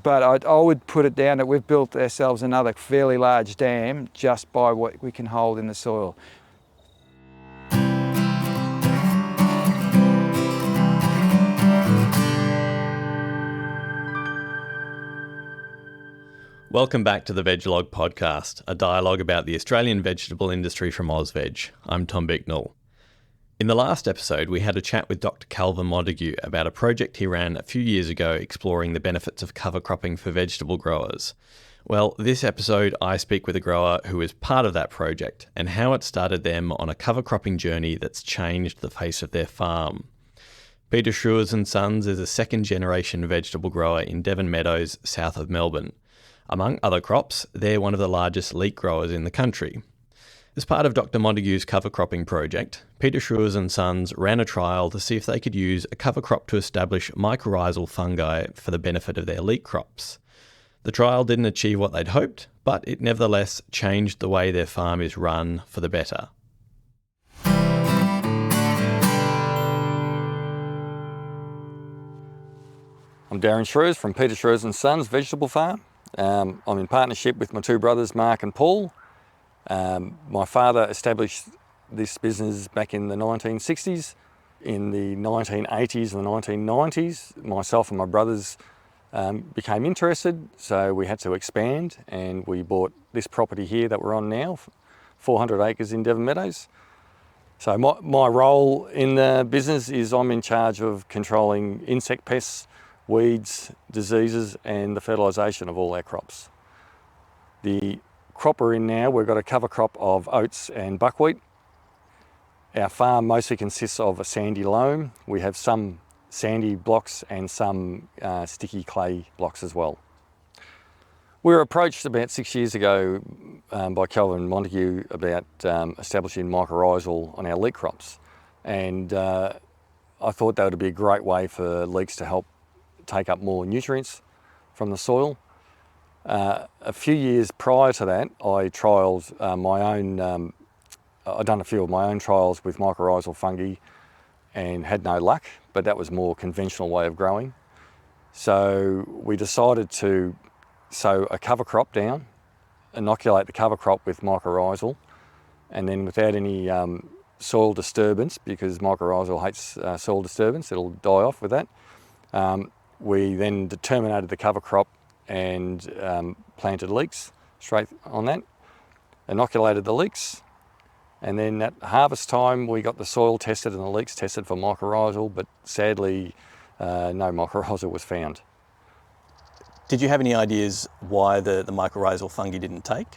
But I would put it down that we've built ourselves another fairly large dam just by what we can hold in the soil. Welcome back to the Vegalogue podcast, a dialogue about the Australian vegetable industry from AUSVEG. I'm Tom Bicknell. In the last episode, we had a chat with Dr Kelvin Montagu about a project he ran a few years ago exploring the benefits of cover cropping for vegetable growers. Well, this episode, I speak with a grower who is part of that project and how it started them on a cover cropping journey that's changed the face of their farm. Peter Schreurs and Sons is a second-generation vegetable grower in Devon Meadows, south of Melbourne. Among other crops, they're one of the largest leek growers in the country. As part of Dr Montagu's cover cropping project, Peter Schreurs and Sons ran a trial to see if they could use a cover crop to establish mycorrhizal fungi for the benefit of their leek crops. The trial didn't achieve what they'd hoped, but it nevertheless changed the way their farm is run for the better. I'm Darren Schreurs from Peter Schreurs and Sons Vegetable Farm. I'm in partnership with my two brothers, Mark and Paul. My father established this business back in the 1960s. In the 1980s and the 1990s, myself and my brothers became interested, so we had to expand, and we bought this property here that we're on now, 400 acres in Devon Meadows. So my role in the business is I'm in charge of controlling insect pests, weeds, diseases, and the fertilisation of all our crops. The crop we're in now, we've got a cover crop of oats and buckwheat. Our farm mostly consists of a sandy loam. We have some sandy blocks and some sticky clay blocks as well. We were approached about 6 years ago by Kelvin Montagu about establishing mycorrhizal on our leek crops, and I thought that would be a great way for leeks to help take up more nutrients from the soil. A few years prior to that, I trialled I'd done a few of my own trials with mycorrhizal fungi and had no luck, but that was a more conventional way of growing. So we decided to sow a cover crop down, inoculate the cover crop with mycorrhizal, and then without any soil disturbance, because mycorrhizal hates soil disturbance, it'll die off with that. We then terminated the cover crop and planted leeks straight on that, inoculated the leeks, and then at harvest time we got the soil tested and the leeks tested for mycorrhizal, but sadly no mycorrhizal was found. Did you have any ideas why the mycorrhizal fungi didn't take?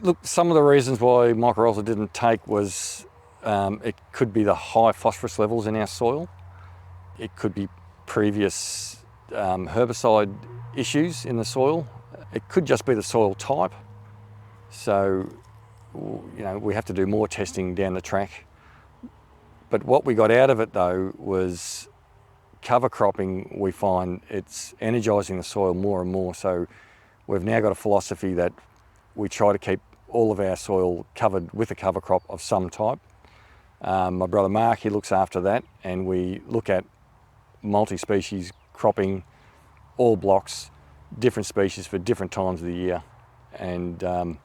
Look, some of the reasons why mycorrhizal didn't take was it could be the high phosphorus levels in our soil. It could be previous herbicide issues in the soil. It could just be the soil type. So, we have to do more testing down the track. But what we got out of it though was cover cropping. We find it's energising the soil more and more. So we've now got a philosophy that we try to keep all of our soil covered with a cover crop of some type. My brother Mark, he looks after that, and we look at multi-species cropping, all blocks, different species for different times of the year. And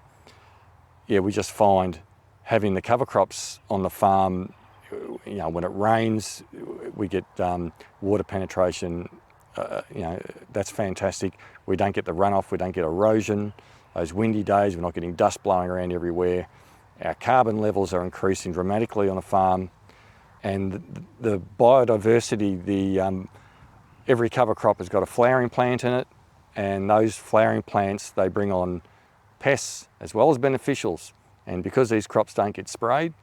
we just find having the cover crops on the farm, when it rains, we get water penetration, that's fantastic. We don't get the runoff, we don't get erosion. Those windy days, we're not getting dust blowing around everywhere. Our carbon levels are increasing dramatically on a farm. And the biodiversity, every cover crop has got a flowering plant in it, and those flowering plants, they bring on pests as well as beneficials. And because these crops don't get sprayed,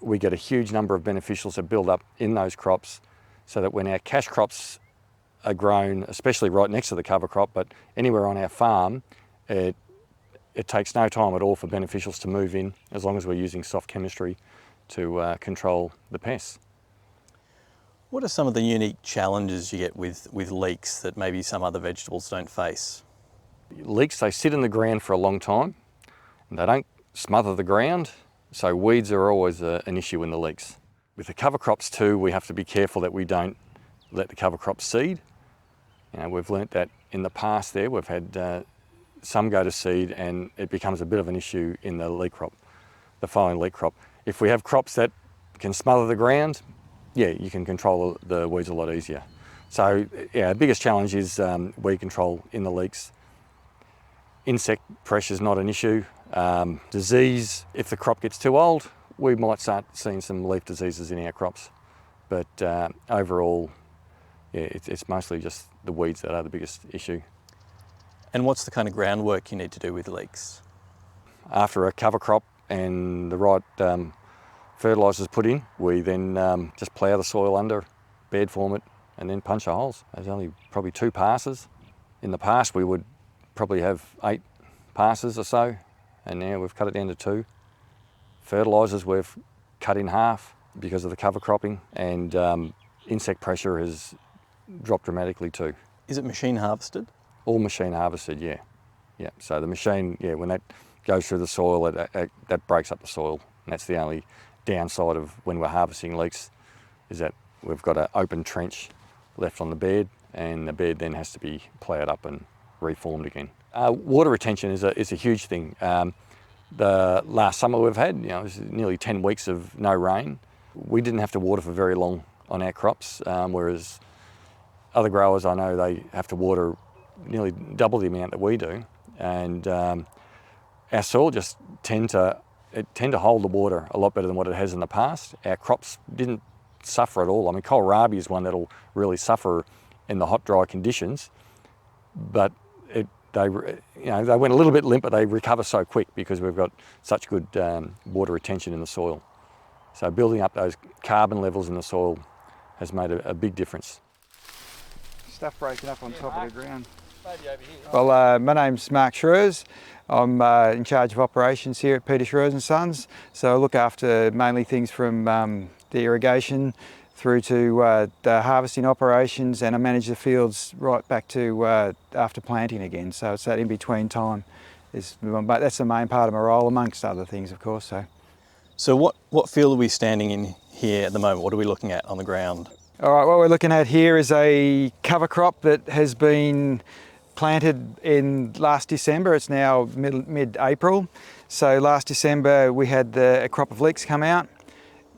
we get a huge number of beneficials that build up in those crops, so that when our cash crops are grown, especially right next to the cover crop, but anywhere on our farm, it takes no time at all for beneficials to move in, as long as we're using soft chemistry to control the pests. What are some of the unique challenges you get with leeks that maybe some other vegetables don't face? Leeks, they sit in the ground for a long time, and they don't smother the ground, so weeds are always an issue in the leeks. With the cover crops too, we have to be careful that we don't let the cover crop seed. We've learnt that in the past there, we've had some go to seed and it becomes a bit of an issue in the leek crop, the following leek crop. If we have crops that can smother the ground, yeah, you can control the weeds a lot easier. So yeah, the biggest challenge is weed control in the leeks. Insect pressure is not an issue. Disease, if the crop gets too old, we might start seeing some leaf diseases in our crops. But overall, yeah, it's mostly just the weeds that are the biggest issue. And what's the kind of groundwork you need to do with leeks? After a cover crop and the right fertilisers put in, we then just plough the soil under, bed form it, and then punch the holes. There's only probably 2 passes. In the past we would probably have 8 passes or so, and now we've cut it down to 2. Fertilisers we've cut in half because of the cover cropping, and insect pressure has dropped dramatically too. Is it machine harvested? All machine harvested, yeah. Yeah. So the machine, yeah, when that goes through the soil, that breaks up the soil. And that's the only downside of when we're harvesting leeks, is that we've got an open trench left on the bed, and the bed then has to be ploughed up and reformed again. Water retention is a huge thing. The last summer we've had, it was nearly 10 weeks of no rain. We didn't have to water for very long on our crops, whereas other growers I know they have to water nearly double the amount that we do, and our soil just tend to hold the water a lot better than what it has in the past. Our crops didn't suffer at all. I mean, kohlrabi is one that'll really suffer in the hot, dry conditions, but they went a little bit limp, but they recover so quick because we've got such good water retention in the soil. So building up those carbon levels in the soil has made a big difference. Stuff breaking up on top of the ground. Well, my name's Mark Schreurs. I'm in charge of operations here at Peter Schreurs and Sons. So I look after mainly things from the irrigation through to the harvesting operations, and I manage the fields right back to after planting again. So it's that in-between time. But that's the main part of my role, amongst other things, of course. So what field are we standing in here at the moment? What are we looking at on the ground? All right, what we're looking at here is a cover crop that has been planted in last December. It's now mid-April. So last December we had a crop of leeks come out.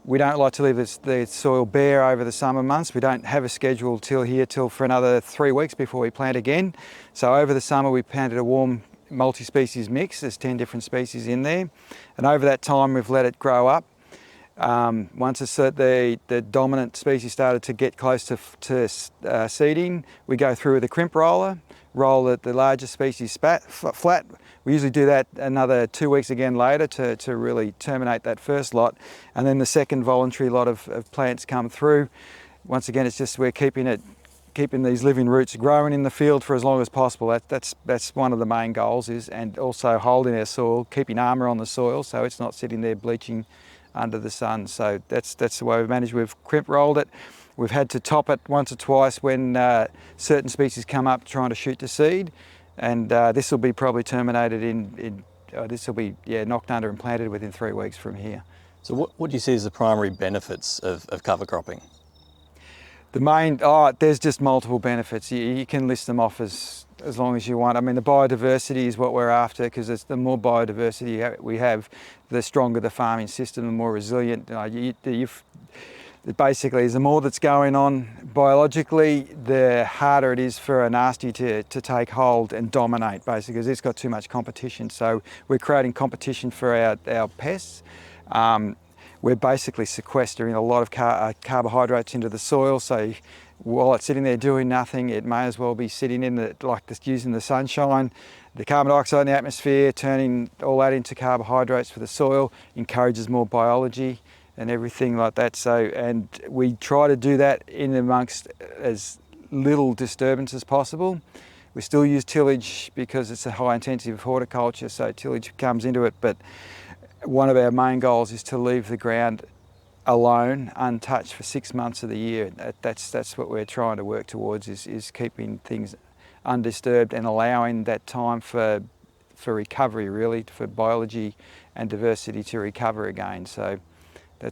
We don't like to leave the soil bare over the summer months. We don't have a schedule till for another 3 weeks before we plant again. So over the summer we planted a warm multi-species mix. There's 10 different species in there. And over that time we've let it grow up. Once the dominant species started to get close to seeding, we go through with a crimp roller, roll the larger species flat. We usually do that another 2 weeks again later to really terminate that first lot. And then the second voluntary lot of plants come through. Once again, it's just we're keeping these living roots growing in the field for as long as possible. That's one of the main goals, and also holding our soil, keeping armour on the soil so it's not sitting there bleaching under the sun. So that's the way we've managed. We've crimp rolled it. We've had to top it once or twice when certain species come up trying to shoot to seed, and this will be probably terminated this will be knocked under and planted within 3 weeks from here. So what do you see as the primary benefits of cover cropping? There's just multiple benefits. You can list them off as long as you want. I mean, the biodiversity is what we're after, because the more biodiversity we have, the stronger the farming system, the more resilient. Basically, the more that's going on biologically, the harder it is for a nasty to take hold and dominate, basically, because it's got too much competition. So we're creating competition for our pests. We're basically sequestering a lot of carbohydrates into the soil, so while it's sitting there doing nothing, it may as well be sitting using the sunshine. The carbon dioxide in the atmosphere, turning all that into carbohydrates for the soil, encourages more biology and everything like that. So, and we try to do that in amongst as little disturbance as possible. We still use tillage because it's a high intensive horticulture, so tillage comes into it, but one of our main goals is to leave the ground alone, untouched for 6 months of the year. That's what we're trying to work towards, is keeping things undisturbed and allowing that time for recovery, really, for biology and diversity to recover again. So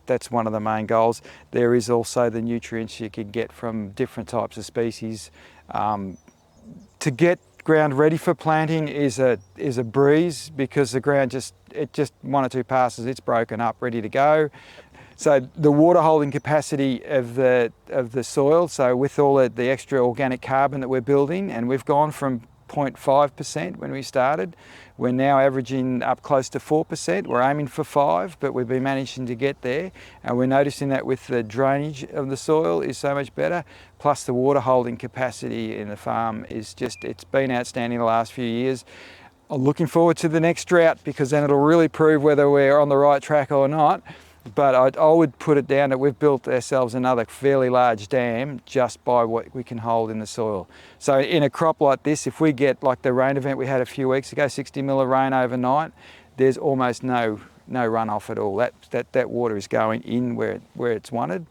that's one of the main goals. There is also the nutrients you can get from different types of species. to get ground ready for planting is a breeze, because the ground just 1 or 2 passes, it's broken up, ready to go. So the water holding capacity of the soil, so with all the extra organic carbon that we're building, and we've gone from 0.5% when we started, we're now averaging up close to 4%. We're aiming for 5%, but we've been managing to get there, and we're noticing that with the drainage of the soil is so much better, plus the water holding capacity in the farm is it's been outstanding the last few years. I'm looking forward to the next drought, because then it'll really prove whether we're on the right track or not. But I would put it down that we've built ourselves another fairly large dam just by what we can hold in the soil. So in a crop like this, if we get like the rain event we had a few weeks ago, 60 mil of rain overnight, there's almost no runoff at all. That water is going in where it's wanted,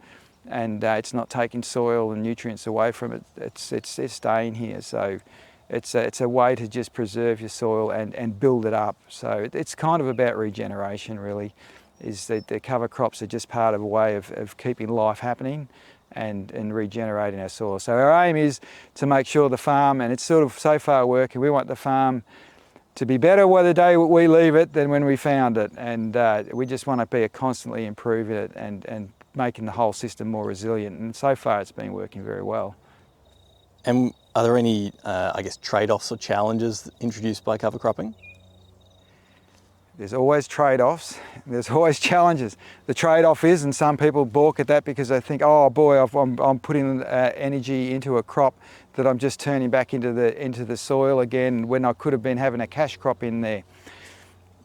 and it's not taking soil and nutrients away from it. It's staying here. So it's a way to just preserve your soil and build it up. So it's kind of about regeneration, really. Is that the cover crops are just part of a way of keeping life happening and regenerating our soil. So our aim is to make sure the farm, and it's sort of so far working, we want the farm to be better by the day we leave it than when we found it. And we just want to be constantly improving it and making the whole system more resilient. And so far it's been working very well. And are there any, trade-offs or challenges introduced by cover cropping? There's always trade-offs, there's always challenges. The trade-off is, and some people balk at that because they think, oh boy, I'm putting energy into a crop that I'm just turning back into the soil again, when I could have been having a cash crop in there.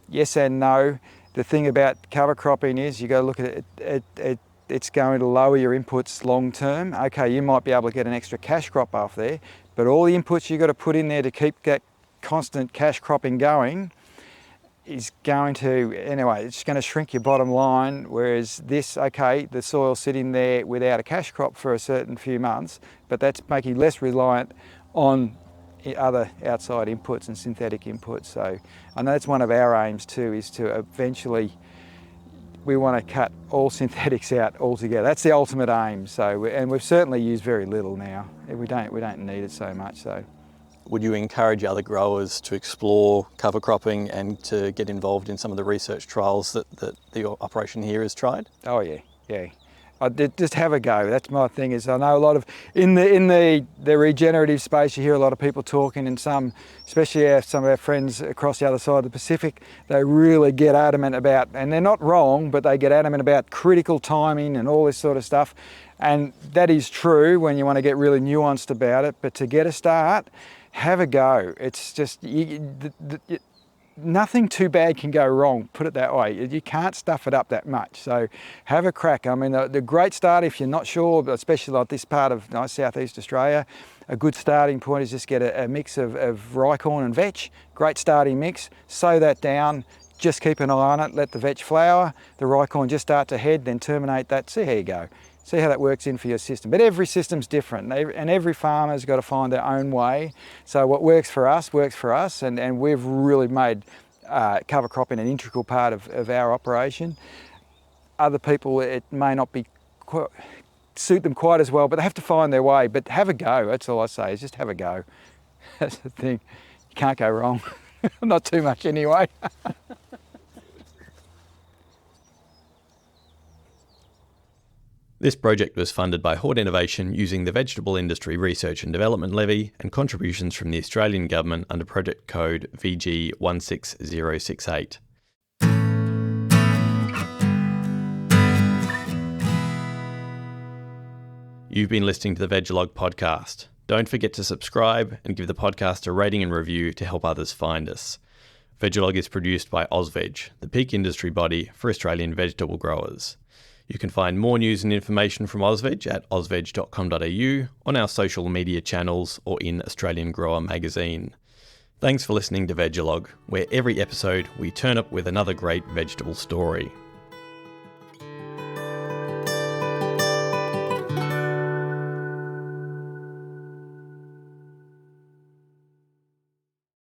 Yes and no. The thing about cover cropping is you got to look at it, it's going to lower your inputs long term. Okay, you might be able to get an extra cash crop off there, but all the inputs you've got to put in there to keep that constant cash cropping going is going to, anyway, it's going to shrink your bottom line. Whereas this, okay, the soil's sitting there without a cash crop for a certain few months, but that's making you less reliant on other outside inputs and synthetic inputs. So I know that's one of our aims too, is to eventually, we want to cut all synthetics out altogether. That's the ultimate aim. So, and we've certainly used very little now. We don't need it so much. So. Would you encourage other growers to explore cover cropping and to get involved in some of the research trials that the operation here has tried? Oh yeah. I did just have a go. That's my thing. Is I know a lot of in the regenerative space, you hear a lot of people talking, and some, especially some of our friends across the other side of the Pacific, they really get adamant about, and they're not wrong, but they get adamant about critical timing and all this sort of stuff. And that is true when you want to get really nuanced about it. But to get a start, have a go. It's just, nothing too bad can go wrong, put it that way. You can't stuff it up that much. So have a crack. I mean, the great start, if you're not sure, especially like this part of southeast Australia, a good starting point is just get a mix of rye corn and vetch. Great starting mix. Sow that down. Just keep an eye on it. Let the vetch flower. The rye corn just start to head, then terminate that. See how you go. See how that works in for your system. But every system's different, and every farmer's got to find their own way. So what works for us, and we've really made cover cropping an integral part of our operation. Other people, it may not be suit them quite as well, but they have to find their way. But have a go, that's all I say, is just have a go. That's the thing, you can't go wrong. Not too much anyway. This project was funded by Hort Innovation using the Vegetable Industry Research and Development Levy and contributions from the Australian Government under project code VG 16068. You've been listening to the Vegalogue podcast. Don't forget to subscribe and give the podcast a rating and review to help others find us. Vegalogue is produced by AUSVEG, the peak industry body for Australian vegetable growers. You can find more news and information from AUSVEG at ausveg.com.au, on our social media channels, or in Australian Grower magazine. Thanks for listening to Vegalogue, where every episode we turn up with another great vegetable story.